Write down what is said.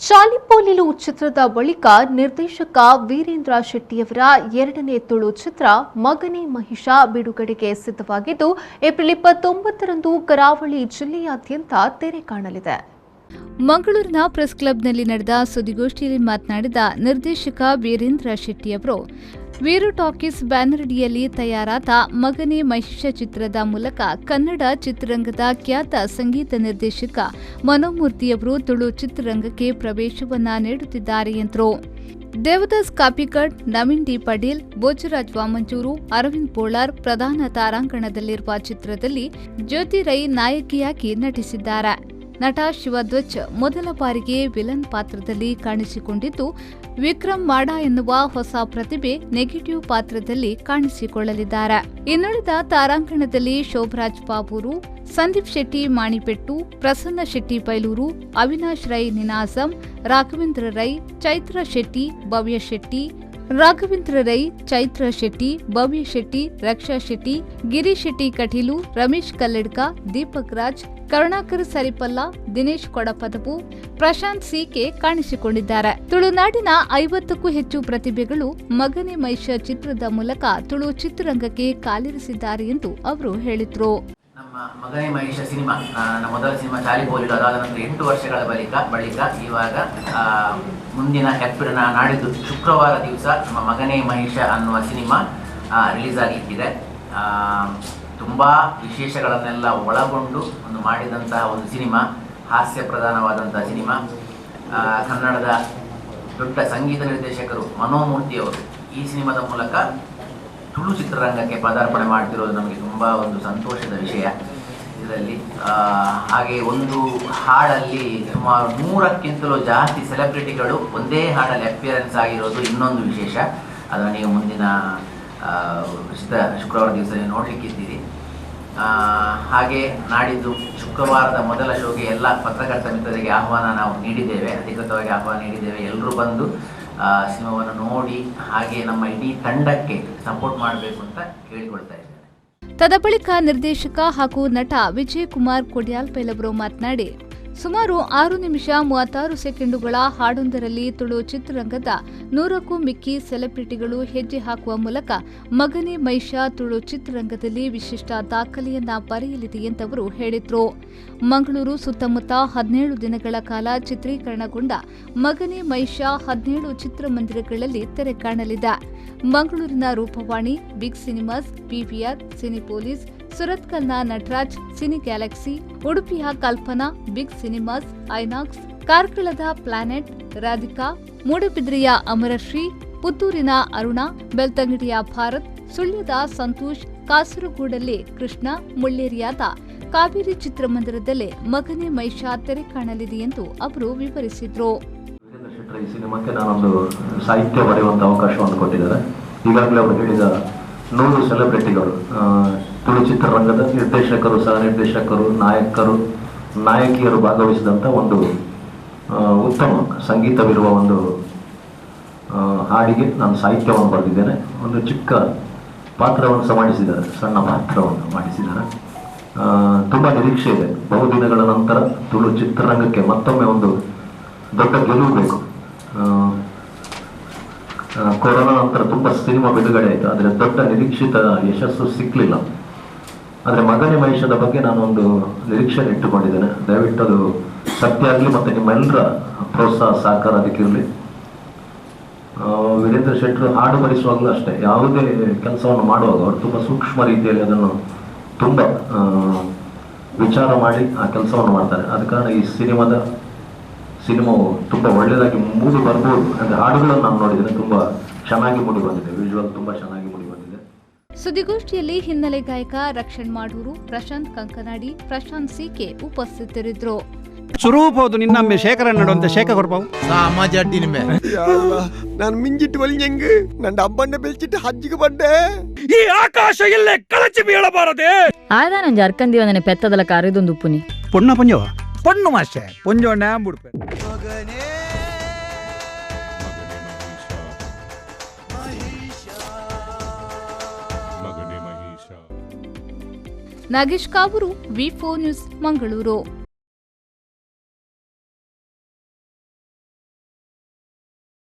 ಶಾಲಿಪೋಲಿಲು ಚಿತ್ರದ ಬಳಿಕ ನಿರ್ದೇಶಕ ವೀರೇಂದ್ರ ಶೆಟ್ಟಿಯವರ ಎರಡನೇ ತುಳು ಚಿತ್ರ ಮಗನೇ ಮಹಿಷ ಬಿಡುಗಡೆಗೆ ಸಿದ್ಧವಾಗಿದ್ದು ಏಪ್ರಿಲ್ 29ರಂದು ಕರಾವಳಿ ಜಿಲ್ಲೆಯಾದ್ಯಂತ ತೆರೆ ಕಾಣಲಿದೆ. ಮಂಗಳೂರಿನ ಪ್ರೆಸ್ ಕ್ಲಬ್ನಲ್ಲಿ ನಡೆದ ಸುದ್ದಿಗೋಷ್ಠಿಯಲ್ಲಿ ಮಾತನಾಡಿದ ನಿರ್ದೇಶಕ ವೀರೇಂದ್ರ ಶೆಟ್ಟಿಯವರು, ವೀರು ಟಾಕೀಸ್ ಬ್ಯಾನರ್ ಅಡಿಯಲ್ಲಿ ತಯಾರಾದ ಮಗನೇ ಮಹಿಷ ಚಿತ್ರದ ಮೂಲಕ ಕನ್ನಡ ಚಿತ್ರರಂಗದ ಖ್ಯಾತ ಸಂಗೀತ ನಿರ್ದೇಶಕ ಮನೋಮೂರ್ತಿಯವರು ತುಳು ಚಿತ್ರರಂಗಕ್ಕೆ ಪ್ರವೇಶವನ್ನ ನೀಡುತ್ತಿದ್ದಾರೆ ಎಂದರು. ದೇವದಾಸ್ ಕಾಪಿಕಡ್, ನವೀನ್ ಡಿ ಪಡೀಲ್, ಭೋಜರಾಜ್ ವಾಮಂಚೂರು, ಅರವಿಂದ್ ಪೋಳಾರ್ ಪ್ರಧಾನ ತಾರಾಂಗಣದಲ್ಲಿರುವ ಚಿತ್ರದಲ್ಲಿ ಜ್ಯೋತಿ ರೈ ನಾಯಕಿಯಾಗಿ ನಟಿಸಿದ್ದಾರೆ. ನಟ ಶಿವಧ್ವಜ್ ಮೊದಲ ಬಾರಿಗೆ ವಿಲನ್ ಪಾತ್ರದಲ್ಲಿ ಕಾಣಿಸಿಕೊಂಡಿದ್ದು, ವಿಕ್ರಮ್ ಮಾಡ ಎನ್ನುವ ಹೊಸ ಪ್ರತಿಭೆ ನೆಗೆಟಿವ್ ಪಾತ್ರದಲ್ಲಿ ಕಾಣಿಸಿಕೊಳ್ಳಲಿದ್ದಾರೆ. ಇನ್ನುಳಿದ ತಾರಾಂಗಣದಲ್ಲಿ ಶೋಭರಾಜ್ ಬಾಬೂರು, ಸಂದೀಪ್ ಶೆಟ್ಟಿ ಮಾಣಿಪೆಟ್ಟು, ಪ್ರಸನ್ನ ಶೆಟ್ಟಿ ಬೈಲೂರು, ಅವಿನಾಶ್ ರೈ ನಿನಾಜಂ, ರಾಘವೇಂದ್ರ ರೈ, ಚೈತ್ರ ಶೆಟ್ಟಿ, ಭವ್ಯ ಶೆಟ್ಟಿ, ಭವ್ಯ ಶೆಟ್ಟಿ, ರಕ್ಷಾ ಶೆಟ್ಟಿ, ಗಿರೀಶ್ ಶೆಟ್ಟಿ ಕಟೀಲು, ರಮೇಶ್ ಕಲ್ಲಡ್ಕ, ದೀಪಕ್ ರಾಜ್, ಕರುಣಾಕರ್ ಸರಿಪಲ್ಲ, ದಿನೇಶ್ ಕೊಡಪದವು, ಪ್ರಶಾಂತ್ ಸಿಕೆ ಕಾಣಿಸಿಕೊಂಡಿದ್ದಾರೆ. ತುಳುನಾಡಿನ 50ಕ್ಕೂ ಹೆಚ್ಚು ಪ್ರತಿಭೆಗಳು ಮಗನೇ ಮಹಿಷ ಚಿತ್ರದ ಮೂಲಕ ತುಳು ಚಿತ್ರರಂಗಕ್ಕೆ ಕಾಲಿರಿಸಿದ್ದಾರೆ ಎಂದು ಅವರು ಹೇಳಿದರು. ನಮ್ಮ ಮಗನೇ ಮಹಿಷ ಸಿನಿಮಾ, ನನ್ನ ಮೊದಲ ಸಿನಿಮಾ ಶಾಲಿಪೋಲಿಲು, ಅದಾದ ನಂತರ 8 ವರ್ಷಗಳ ಬಳಿಕ ಇವಾಗ ಮುಂದಿನ ಏಪ್ರಿಲ್ ನಾಡಿದ್ದು ಶುಕ್ರವಾರ ದಿವಸ ನಮ್ಮ ಮಗನೇ ಮಹಿಷ ಅನ್ನುವ ಸಿನಿಮಾ ರಿಲೀಸ್ ಆಗಲಿಕ್ಕಿದೆ. ತುಂಬ ವಿಶೇಷಗಳನ್ನೆಲ್ಲ ಒಳಗೊಂಡು ಮಾಡಿದಂತಹ ಒಂದು ಸಿನಿಮಾ, ಹಾಸ್ಯ ಪ್ರಧಾನವಾದಂತಹ ಸಿನಿಮಾ. ಕನ್ನಡದ ದೊಡ್ಡ ಸಂಗೀತ ನಿರ್ದೇಶಕರು ಮನೋಮೂರ್ತಿಯವರು ಈ ಸಿನಿಮಾದ ಮೂಲಕ ತುಳು ಚಿತ್ರರಂಗಕ್ಕೆ ಪದಾರ್ಪಣೆ ಮಾಡ್ತಿರೋದು ನಮಗೆ ತುಂಬ ಒಂದು ಸಂತೋಷದ ವಿಷಯ. ಇದರಲ್ಲಿ ಹಾಗೆ ಒಂದು ಹಾಡಲ್ಲಿ ಸುಮಾರು 100ಕ್ಕಿಂತಲೂ ಜಾಸ್ತಿ ಸೆಲೆಬ್ರಿಟಿಗಳು ಒಂದೇ ಹಾಡಲ್ಲಿ ಅಪಿಯರೆನ್ಸ್ ಆಗಿರೋದು ಇನ್ನೊಂದು ವಿಶೇಷ. ಅದನ್ನು ನೀವು ಮುಂದಿನ ಶುಕ್ರವಾರ ದಿವಸ ನೋಡಲಿಕ್ಕಿದ್ದೀರಿ. ಹಾಗೆ ನಾಡಿದ್ದು ಶುಕ್ರವಾರದ ಮೊದಲ ಶೋಗೆ ಎಲ್ಲ ಪತ್ರಕರ್ತ ಮಿತ್ರರಿಗೆ ಅಧಿಕೃತವಾಗಿ ಆಹ್ವಾನ ನೀಡಿದ್ದೇವೆ. ಎಲ್ಲರೂ ಬಂದು ಸಿನಿಮಾವನ್ನು ನೋಡಿ ಹಾಗೆ ನಮ್ಮ ಇಡೀ ತಂಡಕ್ಕೆ ಸಪೋರ್ಟ್ ಮಾಡಬೇಕು ಅಂತ ಕೇಳಿಕೊಳ್ತಾ ಇದ್ದೇನೆ. ತದಬಳಿಕ ನಿರ್ದೇಶಕ ಹಾಗೂ ನಟ ವಿಜಯಕುಮಾರ್ ಕೊಡ್ಯಾಲ್ಪೈಲವರು ಮಾತನಾಡಿ, ಸುಮಾರು 6 ನಿಮಿಷ 36 ಸೆಕೆಂಡುಗಳ ಹಾಡೊಂದರಲ್ಲಿ ತುಳು ಚಿತ್ರರಂಗದ 100ಕ್ಕೂ ಮಿಕ್ಕಿ ಸೆಲೆಬ್ರಿಟಿಗಳು ಹೆಜ್ಜೆ ಹಾಕುವ ಮೂಲಕ ಮಗನೇ ಮಹಿಷ ತುಳು ಚಿತ್ರರಂಗದಲ್ಲಿ ವಿಶಿಷ್ಟ ದಾಖಲೆಯನ್ನ ಬರೆಯಲಿದೆ ಎಂದವರು ಹೇಳಿದರು. ಮಂಗಳೂರು ಸುತ್ತಮುತ್ತ 17 ದಿನಗಳ ಕಾಲ ಚಿತ್ರೀಕರಣಗೊಂಡ ಮಗನೇ ಮಹಿಷ 17 ಚಿತ್ರಮಂದಿರಗಳಲ್ಲಿ ತೆರೆ ಕಾಣಲಿದೆ. ಮಂಗಳೂರಿನ Roopavani, Big Cinemas, PVR, Cinepolis, ಸುರತ್ಕಲ್ನ ನಟರಾಜ್, ಸಿನಿ ಗ್ಯಾಲಕ್ಸಿ, ಉಡುಪಿಯ ಕಲ್ಪನಾ, ಬಿಗ್ ಸಿನಿಮಾಸ್, ಐನಾಕ್ಸ್, ಕಾರ್ಕಳದ ಪ್ಲಾನೆಟ್, ರಾಧಿಕಾ, ಮೂಡಬಿದ್ರೆಯ ಅಮರಶ್ರೀ, ಪುತ್ತೂರಿನ ಅರುಣಾ, ಬೆಳ್ತಂಗಡಿಯ ಭಾರತ್, ಸುಳ್ಯದ ಸಂತೋಷ್, ಕಾಸರಗೋಡಲ್ಲಿ ಕೃಷ್ಣ, ಮುಳ್ಳೇರಿಯಾದ ಕಾವೇರಿ ಚಿತ್ರಮಂದಿರದಲ್ಲೇ ಮಗನೇ ಮಹಿಷ ತೆರೆ ಕಾಣಲಿದೆ ಎಂದು ಅವರು ವಿವರಿಸಿದರು. ಈ ಸಿನಿಮಾಕ್ಕೆ ನಾನೊಂದು ಸಾಹಿತ್ಯ ಬರೆಯುವಂಥ ಅವಕಾಶವನ್ನು ಕೊಟ್ಟಿದ್ದಾರೆ. ಈಗಾಗಲೇ ಅವರು ಹೇಳಿದ 100 ಸೆಲೆಬ್ರಿಟಿಗಳು, ತುಳು ಚಿತ್ರರಂಗದ ನಿರ್ದೇಶಕರು, ಸಹ ನಿರ್ದೇಶಕರು, ನಾಯಕಿಯರು ಭಾಗವಹಿಸಿದಂಥ ಒಂದು ಉತ್ತಮ ಸಂಗೀತವಿರುವ ಒಂದು ಹಾಡಿಗೆ ನಾನು ಸಾಹಿತ್ಯವನ್ನು ಬರೆದಿದ್ದೇನೆ. ಒಂದು ಚಿಕ್ಕ ಪಾತ್ರವನ್ನು ಸಹ ಮಾಡಿಸಿದ್ದಾರೆ, ಸಣ್ಣ ಪಾತ್ರವನ್ನು ಮಾಡಿಸಿದ್ದಾರೆ. ತುಂಬ ನಿರೀಕ್ಷೆ ಇದೆ. ಬಹುದಿನಗಳ ನಂತರ ತುಳು ಚಿತ್ರರಂಗಕ್ಕೆ ಮತ್ತೊಮ್ಮೆ ಒಂದು ದೊಡ್ಡ ಗೆಲುವು ಬೇಕು. ಕೊರೋನಾ ನಂತರ ತುಂಬ ಸಿನಿಮಾ ಬಿಡುಗಡೆ ಆಯಿತು, ಆದರೆ ದೊಡ್ಡ ನಿರೀಕ್ಷಿತ ಯಶಸ್ಸು ಸಿಕ್ಕಲಿಲ್ಲ. ಆದರೆ ಮಗನೇ ಮಹಿಷದ ಬಗ್ಗೆ ನಾನೊಂದು ನಿರೀಕ್ಷೆ ಇಟ್ಟುಕೊಂಡಿದ್ದೇನೆ. ದಯವಿಟ್ಟು ಅದು ಸತ್ಯ ಆಗಲಿ ಮತ್ತು ನಿಮ್ಮೆಲ್ಲರ ಪ್ರೋತ್ಸಾಹ ಸಹಕಾರ ಅದಕ್ಕಿರಲಿ. ವೀರೇಂದ್ರ ಶೆಟ್ಟರು ಹಾಡು ಬರೆಸುವಾಗಲೂ ಅಷ್ಟೇ, ಯಾವುದೇ ಕೆಲಸವನ್ನು ಮಾಡುವಾಗ ಅವರು ತುಂಬ ಸೂಕ್ಷ್ಮ ರೀತಿಯಲ್ಲಿ ಅದನ್ನು ತುಂಬ ವಿಚಾರ ಮಾಡಿ ಆ ಕೆಲಸವನ್ನು ಮಾಡ್ತಾರೆ. ಆದ ಕಾರಣ ಈ ಸಿನಿಮಾವು ತುಂಬ ಒಳ್ಳೆಯದಾಗಿ ಮೂಡಿ ಬರ್ಬೋದು. ಅಂದರೆ ಹಾಡುಗಳನ್ನು ನಾನು ನೋಡಿದ್ದೇನೆ, ತುಂಬ ಚೆನ್ನಾಗಿ ಮೂಡಿ ಬಂದಿದೆ, ವಿಜುವಲ್ ತುಂಬ ಚೆನ್ನಾಗಿ ಮೂಡಿ ಬಂದಿದೆ. ಸುದ್ದಿಗೋಷ್ಠಿಯಲ್ಲಿ ಹಿನ್ನೆಲೆ ಗಾಯಕ ರಕ್ಷಣ್ ಮಾಡೂರು, ಪ್ರಶಾಂತ್ ಕಂಕನಾಡಿ, ಪ್ರಶಾಂತ್ ಸಿಕೆ ಉಪಸ್ಥಿತರಿದ್ದರು. ಸ್ವರೂಪದು ನಿನ್ನಮ್ಮೆ ಶೇಖರ ನಡುವಂತೆ ಶೇಖ ಕೊಡ್ಪಾವು ನಾನು ಮಿಂಜಿಟ್ಟು ಒಲಿಂಗ್ ನನ್ನ ಅಬ್ಬಣ್ಣ ಬೆಳ್ಚಿಟ್ಟು ಹಜ್ಜಿಗೆ ಬಂದೆ. ಈ ಆಕಾಶ ಎಲ್ಲೇ ಕಳಚಿ ಬೀಳಬಾರದೆ. ಆಯ್ದ ನಾನು ಜರ್ಕಂದಿವನೇ ಪೆತ್ತದಲ್ಲ ಕಾರಿದೊಂದು ಉಪ್ಪುನಿ ಪೊಣ್ಣ ಪೊಂಜವ ಪೊಣ್ಣು ಮಾಷೆ ಪೊಂಜೋಣ್ಣ ಬಿಡ್ಪೆ. ನಾಗೇಶ್ ಕಾವೂರು, ವಿ4 ನ್ಯೂಸ್, ಮಂಗಳೂರು.